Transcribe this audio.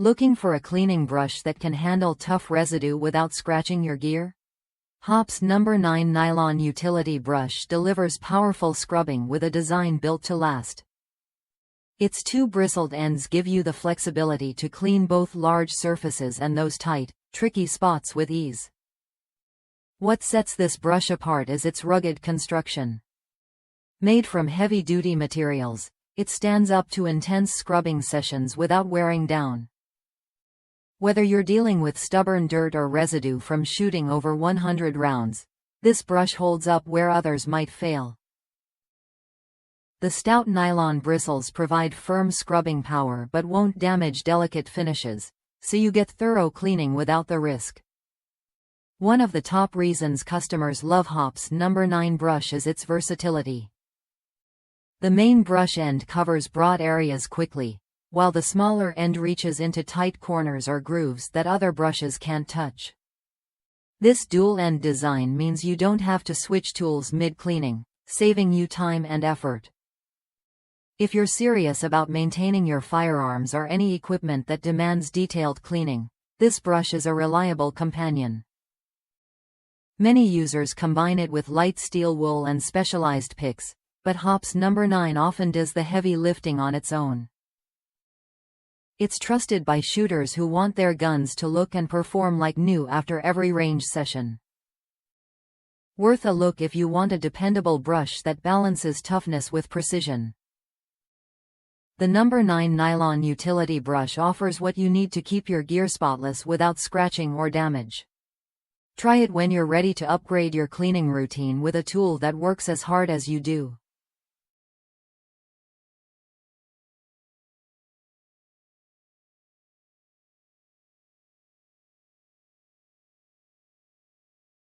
Looking for a cleaning brush that can handle tough residue without scratching your gear? Hoppe's No. 9 Nylon Utility Brush delivers powerful scrubbing with a design built to last. Its two bristled ends give you the flexibility to clean both large surfaces and those tight, tricky spots with ease. What sets this brush apart is its rugged construction. Made from heavy-duty materials, it stands up to intense scrubbing sessions without wearing down. Whether you're dealing with stubborn dirt or residue from shooting over 100 rounds, this brush holds up where others might fail. The stout nylon bristles provide firm scrubbing power but won't damage delicate finishes, so you get thorough cleaning without the risk. One of the top reasons customers love Hoppe's No. 9 brush is its versatility. The main brush end covers broad areas quickly, while the smaller end reaches into tight corners or grooves that other brushes can't touch. This dual-end design means you don't have to switch tools mid-cleaning, saving you time and effort. If you're serious about maintaining your firearms or any equipment that demands detailed cleaning, this brush is a reliable companion. Many users combine it with light steel wool and specialized picks, but Hoppe's No. 9 often does the heavy lifting on its own. It's trusted by shooters who want their guns to look and perform like new after every range session. Worth a look if you want a dependable brush that balances toughness with precision. The No. 9 Nylon Utility Brush offers what you need to keep your gear spotless without scratching or damage. Try it when you're ready to upgrade your cleaning routine with a tool that works as hard as you do.